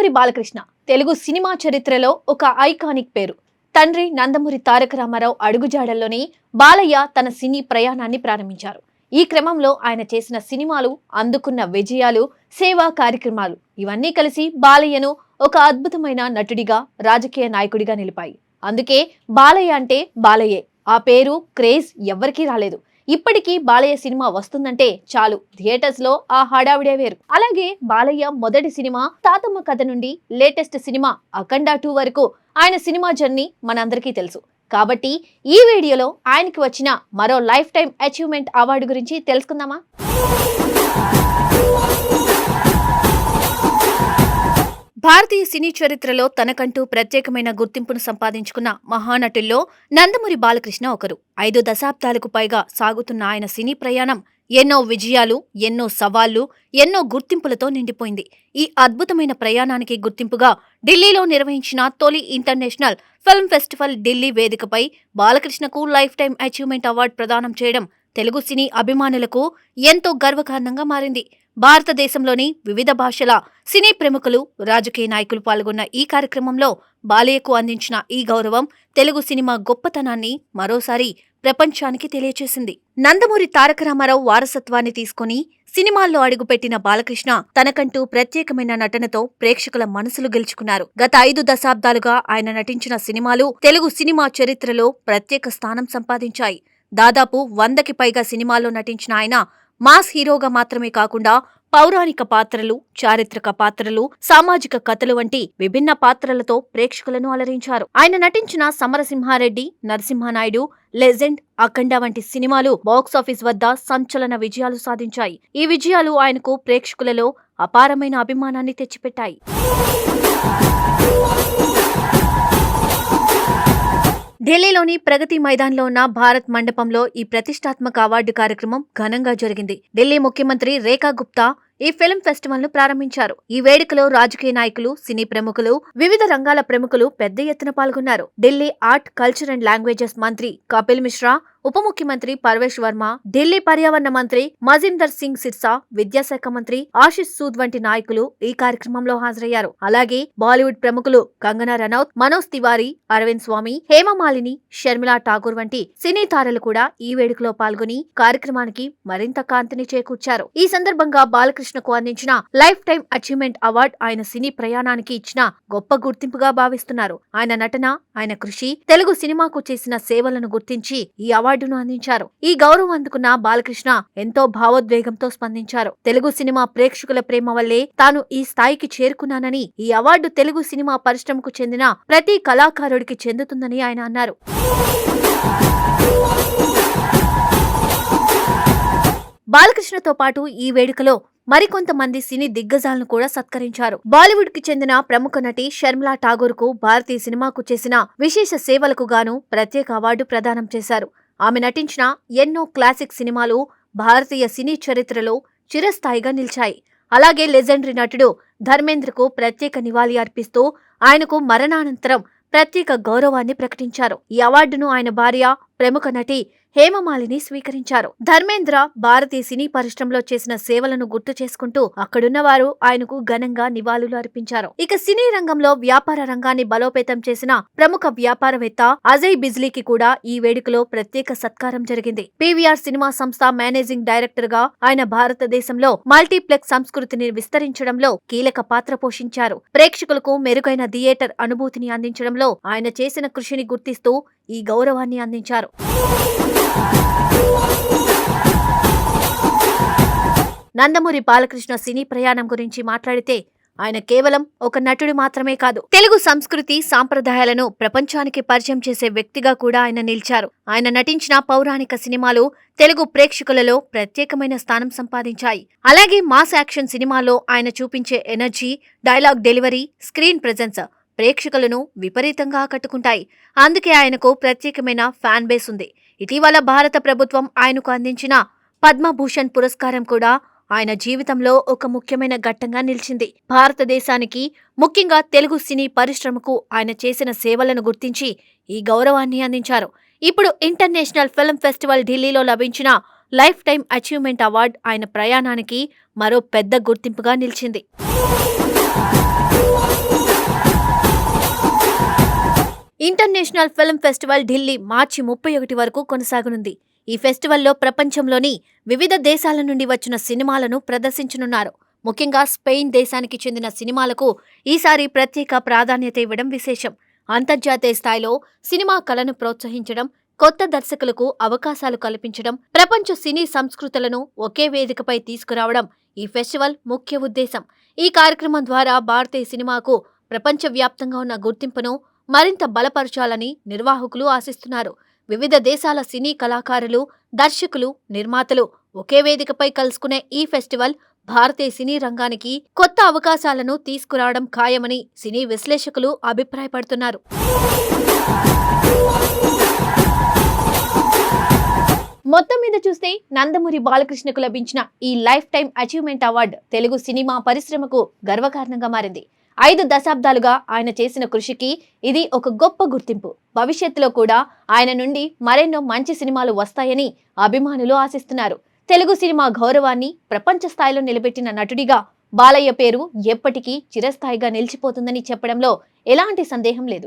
Nandamuri Balakrishna Telugu cinema చరిత్రలో ఒక iconic పేరు. తండ్రి నందమూరి తారక రామారావు అడుగుజాడల్లోనే బాలయ్య తన సినీ ప్రయాణాన్ని ప్రారంభించారు. ఈ క్రమంలో ఆయన చేసిన సినిమాలు, అందుకున్న విజయాలు, సేవా కార్యక్రమాలు ఇవన్నీ కలిసి బాలయ్యను ఒక అద్భుతమైన నటుడిగా, రాజకీయ నాయకుడిగా నిలిపాయి. అందుకే బాలయ్య అంటే బాలయ్యే. ఆ పేరు, క్రేజ్ ఎవ్వరికీ రాలేదు. ఇప్పటికీ బాలయ్య సినిమా వస్తుందంటే చాలు, థియేటర్స్ లో ఆ హడావిడే వేరు. అలాగే బాలయ్య మొదటి సినిమా తాతమ్మ కథ నుండి లేటెస్ట్ సినిమా అఖండ 2 వరకు ఆయన సినిమా జర్నీ మనందరికీ తెలుసు. కాబట్టి ఈ వీడియోలో ఆయనకి వచ్చిన మరో లైఫ్ టైం అచీవ్మెంట్ అవార్డు గురించి తెలుసుకుందామా? భారతీయ సినీ చరిత్రలో తనకంటూ ప్రత్యేకమైన గుర్తింపును సంపాదించుకున్న మహానటుల్లో నందమూరి బాలకృష్ణ ఒకరు. 5 దశాబ్దాలకు పైగా సాగుతున్న ఆయన సినీ ప్రయాణం ఎన్నో విజయాలు, ఎన్నో సవాళ్లు, ఎన్నో గుర్తింపులతో నిండిపోయింది. ఈ అద్భుతమైన ప్రయాణానికి గుర్తింపుగా ఢిల్లీలో నిర్వహించిన తొలి ఇంటర్నేషనల్ ఫిల్మ్ ఫెస్టివల్ ఢిల్లీ వేదికపై బాలకృష్ణకు లైఫ్ టైం అచీవ్మెంట్ అవార్డు ప్రదానం చేయడం తెలుగు సినీ అభిమానులకు ఎంతో గర్వకారణంగా మారింది. భారతదేశంలోని వివిధ భాషల సినీ ప్రముఖులు, రాజకీయ నాయకులు పాల్గొన్న ఈ కార్యక్రమంలో బాలయ్యకు అందించిన ఈ గౌరవం తెలుగు సినిమా గొప్పతనాన్ని మరోసారి ప్రపంచానికి తెలియచేసింది. నందమూరి తారక రామారావు వారసత్వాన్ని తీసుకుని సినిమాల్లో అడుగుపెట్టిన బాలకృష్ణ తనకంటూ ప్రత్యేకమైన నటనతో ప్రేక్షకుల మనసులు గెలుచుకున్నారు. గత 5 దశాబ్దాలుగా ఆయన నటించిన సినిమాలు తెలుగు సినిమా చరిత్రలో ప్రత్యేక స్థానం సంపాదించాయి. దాదాపు 100కి పైగా సినిమాల్లో నటించిన ఆయన మాస్ హీరోగా మాత్రమే కాకుండా పౌరాణిక పాత్రలు, చారిత్రక పాత్రలు, సామాజిక కథలు వంటి విభిన్న పాత్రలతో ప్రేక్షకులను అలరించారు. ఆయన నటించిన సమరసింహారెడ్డి, నరసింహనాయుడు, లెజెండ్, అఖండ వంటి సినిమాలు బాక్సాఫీస్ వద్ద సంచలన విజయాలు సాధించాయి. ఈ విజయాలు ఆయనకు ప్రేక్షకులలో అపారమైన అభిమానాన్ని తెచ్చిపెట్టాయి. ఢిల్లీలోని ప్రగతి మైదాన్లో ఉన్న భారత్ మండపంలో ఈ ప్రతిష్టాత్మక అవార్డు కార్యక్రమం ఘనంగా జరిగింది. ఢిల్లీ ముఖ్యమంత్రి రేఖా గుప్తా ఈ ఫిల్మ్ ఫెస్టివల్ ను ప్రారంభించారు. ఈ వేడుకలో రాజకీయ నాయకులు, సినీ ప్రముఖులు, వివిధ రంగాల ప్రముఖులు పెద్ద ఎత్తున పాల్గొన్నారు. Delhi art, culture and languages మంత్రి కపిల్ మిశ్రా, ఉప ముఖ్యమంత్రి పర్వేష్ వర్మ, ఢిల్లీ పర్యావరణ మంత్రి మజిందర్ సింగ్ సిర్సా, విద్యాశాఖ మంత్రి ఆశిష్ సూద్ వంటి నాయకులు ఈ కార్యక్రమంలో హాజరయ్యారు. అలాగే బాలీవుడ్ ప్రముఖులు కంగనా రనౌత్, మనోజ్ తివారీ, అరవింద్ స్వామి, హేమమాలిని, షర్మిలా ఠాకూర్ వంటి సినీ తారలు కూడా ఈ వేడుకలో పాల్గొని కార్యక్రమానికి మరింత కాంతిని చేకూర్చారు. ఈ సందర్భంగా బాలకృష్ణకు అందించిన లైఫ్ టైం అచీవ్మెంట్ అవార్డు ఆయన సినీ ప్రయాణానికి ఇచ్చిన గొప్ప గుర్తింపుగా భావిస్తున్నారు. ఆయన నటన, ఆయన కృషి, తెలుగు సినిమాకు చేసిన సేవలను గుర్తించి ఈ అవార్డును అందించారు. ఈ గౌరవం అందుకున్న బాలకృష్ణ ఎంతో భావోద్వేగంతో స్పందించారు. తెలుగు సినిమా ప్రేక్షకుల ప్రేమ వల్లే తాను ఈ స్థాయికి చేరుకున్నానని, ఈ అవార్డు తెలుగు సినిమా పరిశ్రమకు చెందిన ప్రతి కళాకారుడికి చెందుతుందని ఆయన అన్నారు. బాలకృష్ణతో పాటు ఈ వేడుకలో మరికొంతమంది సినీ దిగ్గజాలను కూడా సత్కరించారు. బాలీవుడ్ కి చెందిన ప్రముఖ నటి షర్మిలా ఠాగూర్ కు భారతీయ సినిమాకు చేసిన విశేష సేవలకు గాను ప్రత్యేక అవార్డు ప్రదానం చేశారు. ఆమె నటించిన ఎన్నో క్లాసిక్ సినిమాలు భారతీయ సినీ చరిత్రలో చిరస్థాయిగా నిలిచాయి. అలాగే లెజెండరీ నటుడు ధర్మేంద్రకు ప్రత్యేక నివాళి అర్పిస్తూ ఆయనకు మరణానంతరం ప్రత్యేక గౌరవాన్ని ప్రకటించారు. ఈ అవార్డును ఆయన భార్య, ప్రముఖ నటి హేమమాలిని స్వీకరించారు. ధర్మేంద్ర భారతీయ సినీ పరిశ్రమలో చేసిన సేవలను గుర్తు చేసుకుంటూ అక్కడున్న వారు ఆయనకు ఘనంగా నివాళులు అర్పించారు. ఇక సినీ రంగంలో వ్యాపార రంగాన్ని బలోపేతం చేసిన ప్రముఖ వ్యాపారవేత్త అజయ్ బిజ్లీకి కూడా ఈ వేడుకలో ప్రత్యేక సత్కారం జరిగింది. పీవీఆర్ సినిమా సంస్థ మేనేజింగ్ డైరెక్టర్ గా ఆయన భారతదేశంలో మల్టీప్లెక్స్ సంస్కృతిని విస్తరించడంలో కీలక పాత్ర పోషించారు. ప్రేక్షకులకు మెరుగైన థియేటర్ అనుభూతిని అందించడంలో ఆయన చేసిన కృషిని గుర్తిస్తూ ఈ గౌరవాన్ని అందించారు. నందమూరి బాలకృష్ణ సినీ ప్రయాణం గురించి మాట్లాడితే ఆయన కేవలం ఒక నటుడు మాత్రమే కాదు, తెలుగు సంస్కృతి, సాంప్రదాయాలను ప్రపంచానికి పరిచయం చేసే వ్యక్తిగా కూడా ఆయన నిలిచారు. ఆయన నటించిన పౌరాణిక సినిమాలు తెలుగు ప్రేక్షకులలో ప్రత్యేకమైన స్థానం సంపాదించాయి. అలాగే మాస్ యాక్షన్ సినిమాల్లో ఆయన చూపించే energy, dialogue delivery, screen presence ప్రేక్షకులను విపరీతంగా ఆకట్టుకుంటాయి. అందుకే ఆయనకు ప్రత్యేకమైన ఫ్యాన్ బేస్ ఉంది. ఇటీవల భారత ప్రభుత్వం ఆయనకు అందించిన పద్మభూషణ్ పురస్కారం కూడా ఆయన జీవితంలో ఒక ముఖ్యమైన ఘట్టంగా నిలిచింది. భారతదేశానికి, ముఖ్యంగా తెలుగు సినీ పరిశ్రమకు ఆయన చేసిన సేవలను గుర్తించి ఈ గౌరవాన్ని అందించారు. ఇప్పుడు ఇంటర్నేషనల్ ఫిల్మ్ ఫెస్టివల్ ఢిల్లీలో లభించిన లైఫ్ టైం అచీవ్మెంట్ అవార్డు ఆయన ప్రయాణానికి మరో పెద్ద గుర్తింపుగా నిలిచింది. ఇంటర్నేషనల్ ఫిల్మ్ ఫెస్టివల్ ఢిల్లీ మార్చి 31 వరకు కొనసాగనుంది. ఈ ఫెస్టివల్లో ప్రపంచంలోని వివిధ దేశాల నుండి వచ్చిన సినిమాలను ప్రదర్శించనున్నారు. ముఖ్యంగా స్పెయిన్ దేశానికి చెందిన సినిమాలకు ఈసారి ప్రత్యేక ప్రాధాన్యత ఇవ్వడం విశేషం. అంతర్జాతీయ స్థాయిలో సినిమా కళను ప్రోత్సహించడం, కొత్త దర్శకులకు అవకాశాలు కల్పించడం, ప్రపంచ సినీ సంస్కృతులను ఒకే వేదికపై తీసుకురావడం ఈ ఫెస్టివల్ ముఖ్య ఉద్దేశం. ఈ కార్యక్రమం ద్వారా భారతీయ సినిమాకు ప్రపంచవ్యాప్తంగా ఉన్న గుర్తింపును మరింత బలపరచాలని నిర్వాహకులు ఆశిస్తున్నారు. వివిధ దేశాల సినీ కళాకారులు, దర్శకులు, నిర్మాతలు ఒకే వేదికపై కలుసుకునే ఈ ఫెస్టివల్ భారతీయ సినీ రంగానికి కొత్త అవకాశాలను తీసుకురావడం ఖాయమని సినీ విశ్లేషకులు అభిప్రాయపడుతున్నారు. మొత్తం మీద చూస్తే నందమూరి బాలకృష్ణకు లభించిన ఈ life time achievement award Telugu cinema పరిశ్రమకు గర్వకారణంగా మారింది. 5 దశాబ్దాలుగా ఆయన చేసిన కృషికి ఇది ఒక గొప్ప గుర్తింపు. భవిష్యత్తులో కూడా ఆయన నుండి మరెన్నో మంచి సినిమాలు వస్తాయని అభిమానులు ఆశిస్తున్నారు. తెలుగు సినిమా గౌరవాన్ని ప్రపంచ స్థాయిలో నిలబెట్టిన నటుడిగా బాలయ్య పేరు ఎప్పటికీ చిరస్థాయిగా నిలిచిపోతుందని చెప్పడంలో ఎలాంటి సందేహం లేదు.